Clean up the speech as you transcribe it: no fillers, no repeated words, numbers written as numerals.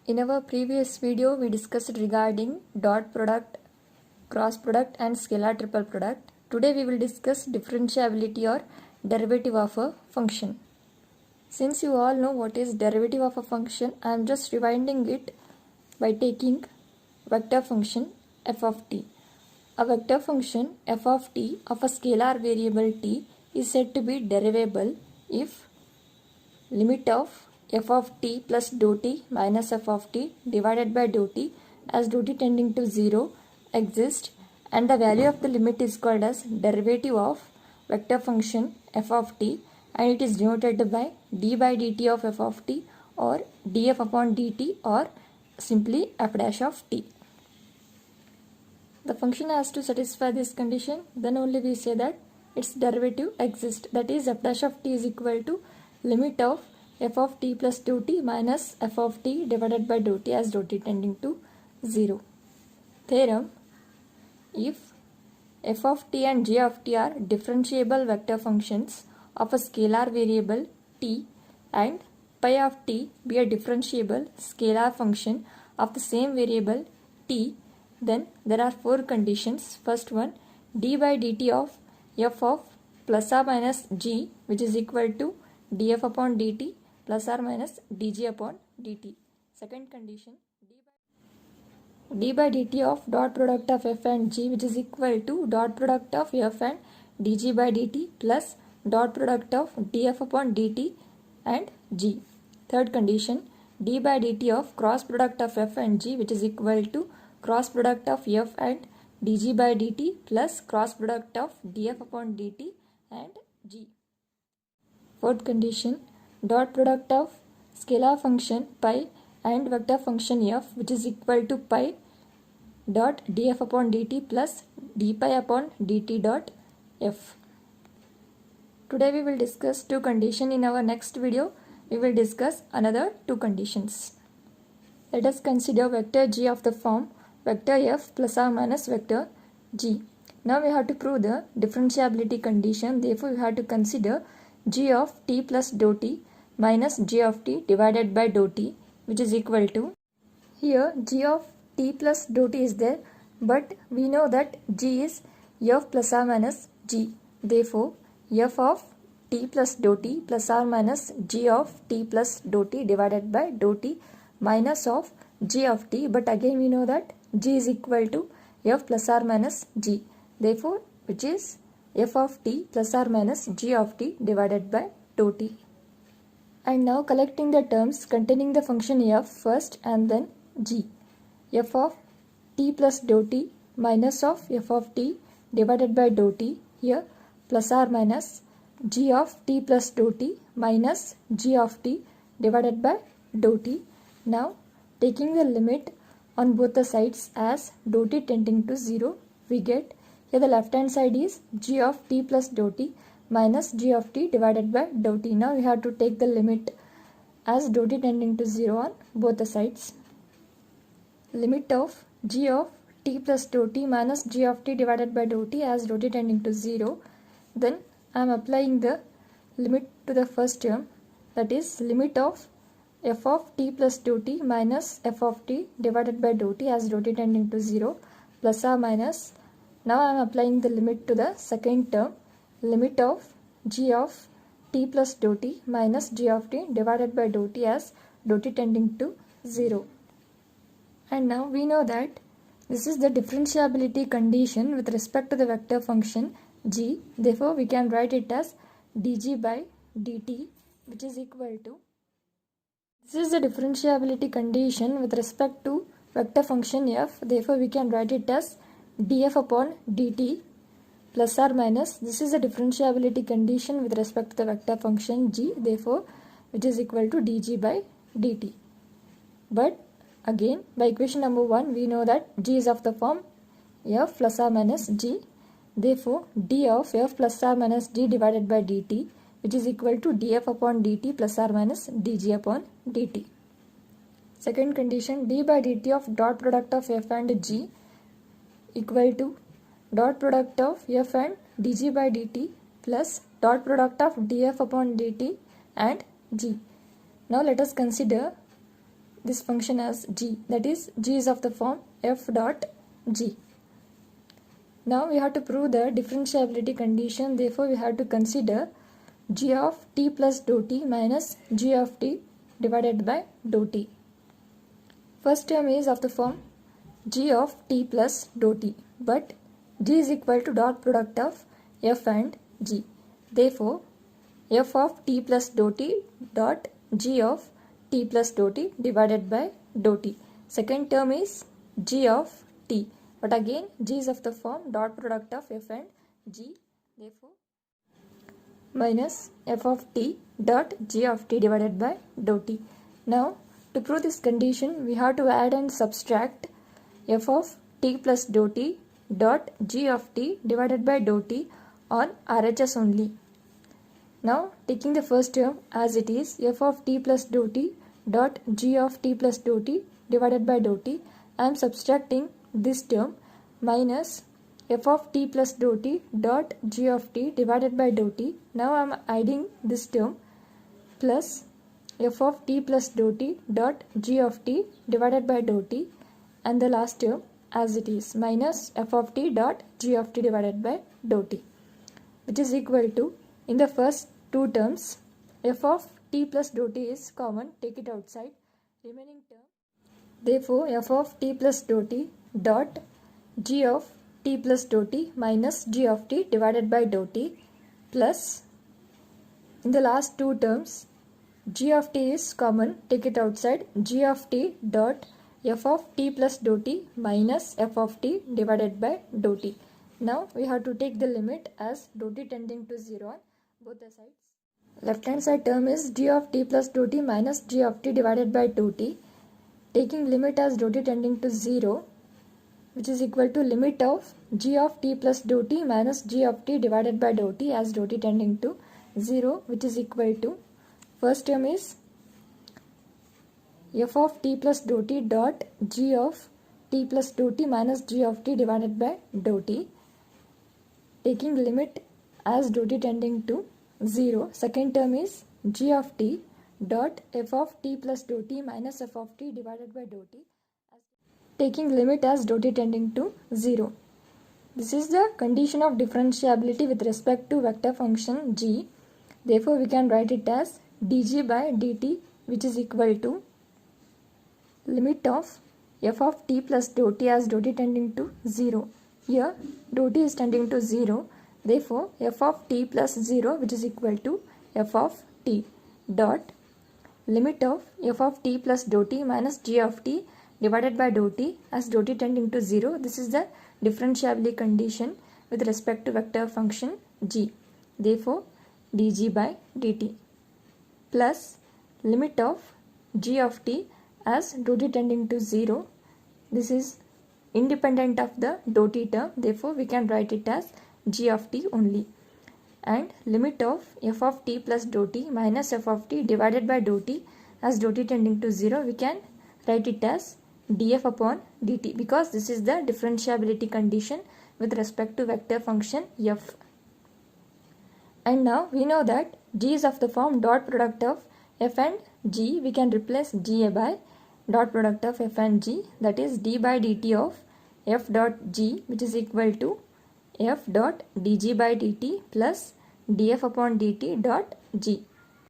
In our previous video, we discussed regarding dot product, cross product and scalar triple product. Today we will discuss differentiability or derivative of a function. Since you all know what is derivative of a function, I am just rewinding it by taking vector function f of t. A vector function f of t of a scalar variable t is said to be derivable if limit of f of t plus dou t minus f of t divided by dou t as dou t tending to 0 exists, and the value of the limit is called as derivative of vector function f of t, and it is denoted by d by dt of f of t or df upon dt or simply f dash of t. The function has to satisfy this condition, then only we say that its derivative exists, that is f dash of t is equal to limit of f of t plus dou t minus f of t divided by dou t as dou t tending to 0. Theorem: if f of t and g of t are differentiable vector functions of a scalar variable t and pi of t be a differentiable scalar function of the same variable t, then there are four conditions. First one, d by dt of f of plus or minus g, which is equal to df upon dt plus or minus dg upon dt. Second condition, d by dt of dot product of f and g, which is equal to dot product of f and dg by dt plus dot product of df upon dt and g. Third condition, d by dt of cross product of f and g, which is equal to cross product of f and dg by dt plus cross product of df upon dt and g. Fourth condition, dot product of scalar function pi and vector function f, which is equal to pi dot df upon dt plus d pi upon dt dot f. Today we will discuss two conditions. In our next video we will discuss another two conditions. Let us consider vector g of the form vector f plus or minus vector g. Now we have to prove the differentiability condition. Therefore we have to consider g of t plus dou t minus g of t divided by dou t, which is equal to, here g of t plus dou t is there, but we know that g is f plus or minus g. Therefore f of t plus dou t plus or minus g of t plus dou t divided by dou t minus of g of t, but again we know that g is equal to f plus or minus g. Therefore which is f of t plus or minus g of t divided by dou t. And now collecting the terms containing the function f first and then g. F of t plus dou t minus of f of t divided by dou t, here plus or minus g of t plus dou t minus g of t divided by dou t. Now taking the limit on both the sides as dou t tending to 0, we get, here the left hand side is g of t plus dou t minus g of t divided by dou t. Now we have to take the limit as dou t tending to 0 on both the sides. Limit of g of t plus dou t minus g of t divided by dou t as dou t tending to 0. Then I am applying the limit to the first term, that is limit of f of t plus dou t minus f of t divided by dou t as dou t tending to 0 plus or minus. Now I am applying the limit to the second term, limit of g of t plus dou t minus g of t divided by dou t as dou t tending to 0. And now we know that this is the differentiability condition with respect to the vector function g. Therefore we can write it as dg by dt, which is equal to, this is the differentiability condition with respect to vector function f. Therefore we can write it as df upon dt plus or minus, this is the differentiability condition with respect to the vector function g, therefore which is equal to dg by dt. But again by equation number 1 we know that g is of the form f plus or minus g. Therefore d of f plus or minus g divided by dt, which is equal to df upon dt plus or minus dg upon dt. Second condition, d by dt of dot product of f and g equal to dot product of f and dg by dt plus dot product of df upon dt and g. Now let us consider this function as g, that is g is of the form f dot g. Now we have to prove the differentiability condition, therefore we have to consider g of t plus dou t minus g of t divided by dou t. First term is of the form g of t plus dou t, but g is equal to dot product of f and g. Therefore, f of t plus dou t dot g of t plus dou t divided by dou t. Second term is g of t, but again g is of the form dot product of f and g. Therefore, minus f of t dot g of t divided by dou t. Now, to prove this condition, we have to add and subtract f of t plus dou t dot g of t divided by dou t on RHS only. Now, taking the first term as it is, f of t plus dou t dot g of t plus dou t divided by dou t, I am subtracting this term minus f of t plus dou t dot g of t divided by dou t. Now, I am adding this term plus f of t plus dou t dot g of t divided by dou t, and the last term as it is minus f of t dot g of t divided by dou t, which is equal to, in the first two terms, f of t plus dou t is common, take it outside, remaining term. Therefore, f of t plus dou t dot g of t plus dou t minus g of t divided by dou t plus, in the last two terms, g of t is common, take it outside, g of t dot f of t plus dou t minus f of t divided by dou t. Now we have to take the limit as dou t tending to 0 on both the sides. Left hand side term is g of t plus dou t minus g of t divided by dou t. Taking limit as dou t tending to 0, which is equal to limit of g of t plus dou t minus g of t divided by dou t as dou t tending to 0, which is equal to, first term is f of t plus dou t dot g of t plus dou t minus g of t divided by dou t. Taking limit as dou t tending to 0, second term is g of t dot f of t plus dou t minus f of t divided by dou t, taking limit as dou t tending to 0. This is the condition of differentiability with respect to vector function g. Therefore, we can write it as dg by dt, which is equal to limit of f of t plus dou t as dou t tending to 0. Here dou t is tending to 0. Therefore, f of t plus 0, which is equal to f of t dot limit of f of t plus dou t minus g of t divided by dou t as dou t tending to 0. This is the differentiability condition with respect to vector function g. Therefore, dg by dt plus limit of g of t as dou t tending to 0. This is independent of the dou t term. Therefore, we can write it as g of t only. And limit of f of t plus dou t minus f of t divided by dou t as dou t tending to 0, we can write it as df upon dt, because this is the differentiability condition with respect to vector function f. And now we know that g is of the form dot product of f and g. We can replace ga by dot product of f and g, that is d by dt of f dot g, which is equal to f dot dg by dt plus df upon dt dot g.